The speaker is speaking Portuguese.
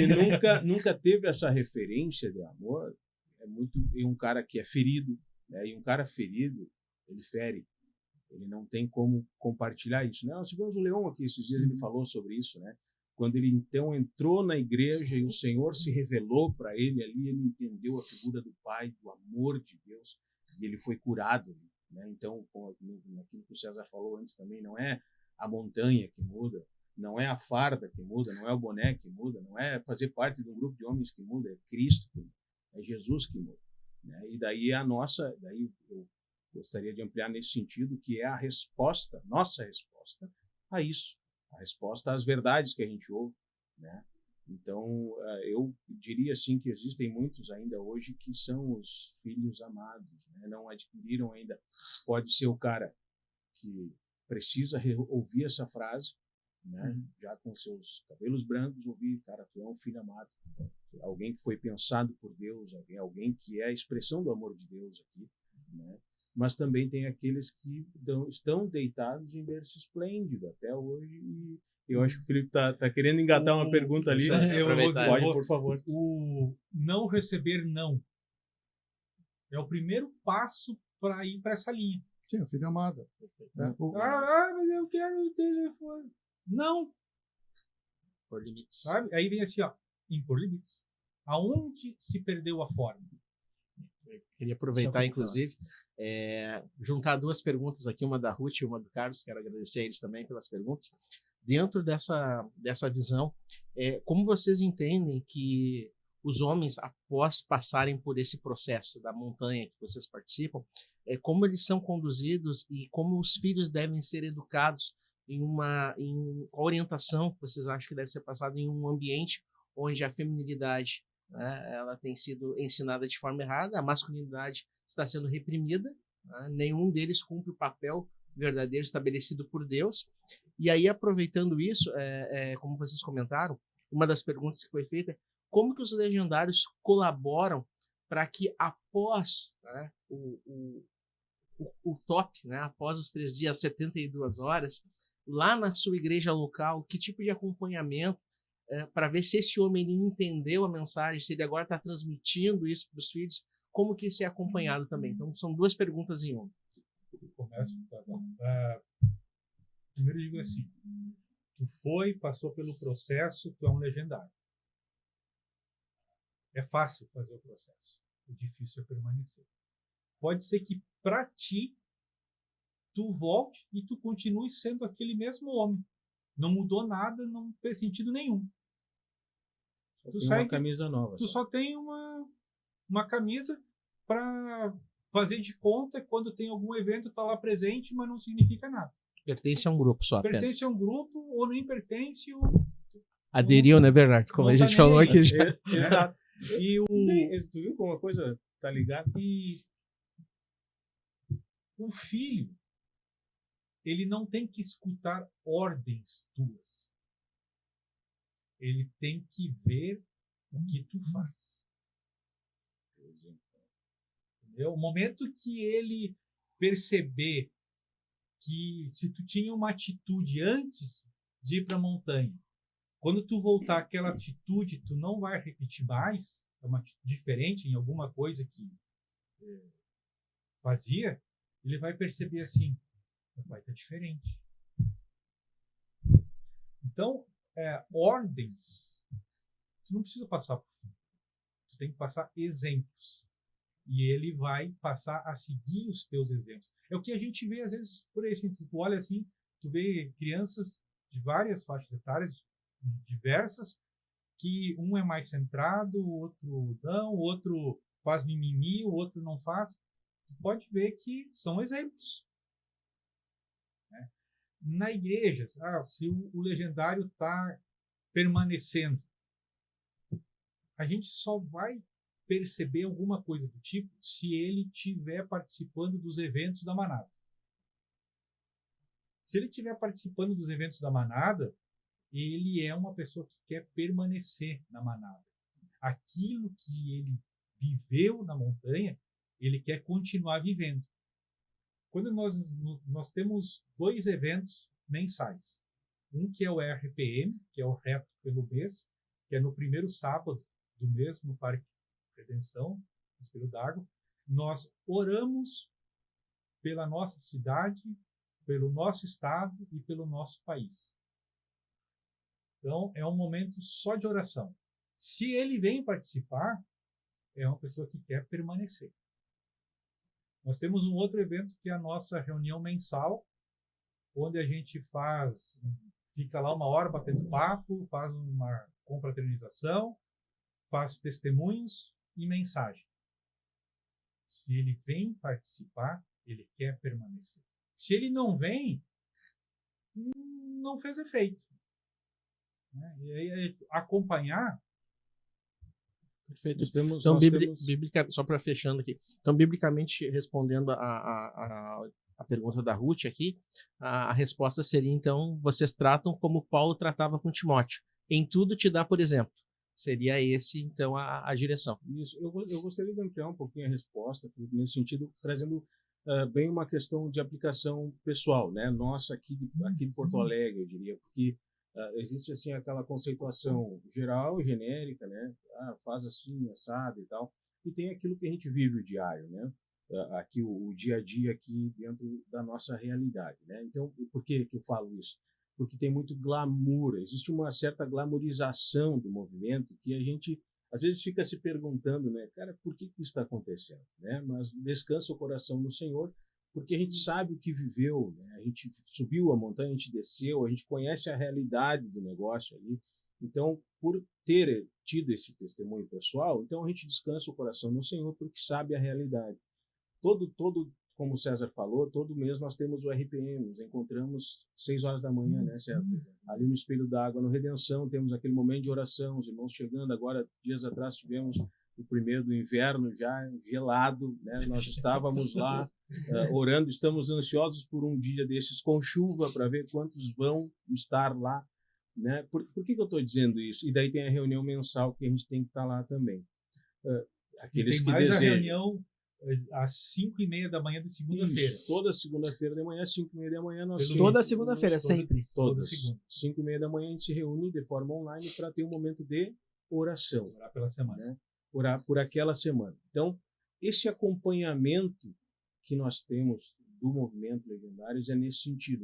ele nunca teve essa referência de amor. É um cara que é ferido, né? E um cara ferido, ele fere. Ele não tem como compartilhar isso, né? Nós tivemos o Leão aqui esses dias, ele falou sobre isso, né? Quando ele então entrou na igreja e o Senhor se revelou para ele ali, ele entendeu a figura do Pai, do amor de Deus, e ele foi curado, né? Então, aquilo que o César falou antes também, não é a montanha que muda, não é a farda que muda, não é o boné que muda, não é fazer parte de um grupo de homens que muda, é Cristo que muda, é Jesus que muda, né? E daí daí eu gostaria de ampliar nesse sentido, que é a resposta, nossa resposta a isso, a resposta às verdades que a gente ouve, né? Então, eu diria assim que existem muitos ainda hoje que são os filhos amados, né? Não adquiriram ainda. Pode ser o cara que precisa ouvir essa frase, né? Já com seus cabelos brancos, ouvir, cara, tu é um filho amado, alguém que foi pensado por Deus, alguém que é a expressão do amor de Deus aqui, né? Mas também tem aqueles que estão deitados em berço esplêndido até hoje. E eu acho que o Felipe tá querendo engatar uma pergunta ali. Pode, por favor. O não receber não é o primeiro passo para ir para essa linha. Sim, o filho amado. Mas eu quero o telefone. Não. Por limites. Sabe? Aí vem assim, ó, impor limites. Aonde se perdeu a forma? Eu queria aproveitar, inclusive, juntar duas perguntas aqui, uma da Ruth e uma do Carlos. Quero agradecer a eles também pelas perguntas. Dentro dessa visão, como vocês entendem que os homens, após passarem por esse processo da montanha que vocês participam, como eles são conduzidos e como os filhos devem ser educados em qual orientação que vocês acham que deve ser passada em um ambiente onde a feminilidade, né, ela tem sido ensinada de forma errada, a masculinidade está sendo reprimida, né, nenhum deles cumpre o papel verdadeiro estabelecido por Deus. E aí, aproveitando isso, como vocês comentaram, uma das perguntas que foi feita é como que os legendários colaboram para que após, né, o top, né, após os 3 dias, 72 horas, lá na sua igreja local, que tipo de acompanhamento para ver se esse homem ele entendeu a mensagem, se ele agora está transmitindo isso para os filhos, como que isso é acompanhado também. Então, são duas perguntas em uma. Começo, tá bom. Primeiro eu digo assim, tu passou pelo processo, tu é um legendário. É fácil fazer o processo, o difícil é permanecer. Pode ser que para ti, tu volte e tu continue sendo aquele mesmo homem. Não mudou nada, não fez sentido nenhum. Tu sai uma camisa nova. Tu só tem uma camisa para fazer de conta que quando tem algum evento tá lá presente, mas não significa nada. Pertence a um grupo só. Pertence a um grupo ou nem pertence. Aderiu, não é verdade? Como a gente falou aqui já. Exato. E tu viu como a coisa tá ligada? E o filho, ele não tem que escutar ordens tuas. Ele tem que ver o que tu faz. Entendeu? O momento que ele perceber que se tu tinha uma atitude antes de ir para a montanha, quando tu voltar aquela atitude, tu não vai repetir mais, é uma atitude diferente em alguma coisa que fazia, ele vai perceber assim, meu pai tá diferente. Então, ordens, tu não precisa passar por fim. Tu tem que passar exemplos. E ele vai passar a seguir os teus exemplos. É o que a gente vê, às vezes, por aí. Assim, tu olha assim, tu vê crianças de várias faixas etárias, diversas, que um é mais centrado, o outro não, o outro faz mimimi, o outro não faz. Tu pode ver que são exemplos. Né? Na igreja, se o legendário está permanecendo, a gente só vai perceber alguma coisa do tipo se ele estiver participando dos eventos da manada. Se ele estiver participando dos eventos da manada, ele é uma pessoa que quer permanecer na manada. Aquilo que ele viveu na montanha, ele quer continuar vivendo. Quando nós temos 2 eventos mensais, um que é o RPM, que é o Reto pelo Mês, que é no primeiro sábado do mês, no Parque Redenção, no Espelho d'Água, nós oramos pela nossa cidade, pelo nosso estado e pelo nosso país. Então, é um momento só de oração. Se ele vem participar, é uma pessoa que quer permanecer. Nós temos um outro evento que é a nossa reunião mensal, onde a gente fica lá 1 hora batendo papo, faz uma confraternização, faz testemunhos e mensagem. Se ele vem participar, ele quer permanecer. Se ele não vem, não fez efeito. E aí, acompanhar. Perfeito. Nós temos, Então, nós só para fechando aqui. Então, biblicamente, respondendo a pergunta da Ruth aqui, a resposta seria, então, vocês tratam como Paulo tratava com Timóteo. Em tudo te dá, por exemplo. Seria esse, então, a direção. Isso. Eu gostaria de ampliar um pouquinho a resposta, Felipe, nesse sentido, trazendo bem uma questão de aplicação pessoal, né? Nossa, aqui de Porto Alegre, eu diria, porque existe assim aquela conceituação geral, genérica, né? Faz assim, assado e tal, e tem aquilo que a gente vive o diário, né? Aqui o dia a dia aqui dentro da nossa realidade, né? Então, por que eu falo isso? Porque tem muito glamour, existe uma certa glamorização do movimento que a gente às vezes fica se perguntando, né, cara, por que isso está acontecendo, né? Mas descansa o coração no Senhor, porque a gente sabe o que viveu, né? A gente subiu a montanha, a gente desceu, a gente conhece a realidade do negócio ali. Então, por ter tido esse testemunho pessoal, então a gente descansa o coração no Senhor porque sabe a realidade. Todo, como o César falou, todo mês nós temos o RPM, nos encontramos 6 horas da manhã, né, César? Ali no Espelho d'Água, no Redenção, temos aquele momento de oração, os irmãos chegando. Agora, dias atrás, tivemos o primeiro do inverno já gelado, né? Nós estávamos lá orando, estamos ansiosos por um dia desses com chuva para ver quantos vão estar lá, né? Por que eu estou dizendo isso? E daí tem a reunião mensal que a gente tem que estar lá também. Aqueles e tem que mais desejam. A reunião às 5h30 da manhã de segunda-feira. Toda segunda-feira de manhã, 5h30 da manhã. Nós Toda segunda-feira, sempre. Toda segunda. 5h30 da manhã a gente se reúne de forma online para ter um momento de oração. Orar pela semana. Né? Orar por aquela semana. Então, esse acompanhamento que nós temos do movimento Legendários é nesse sentido.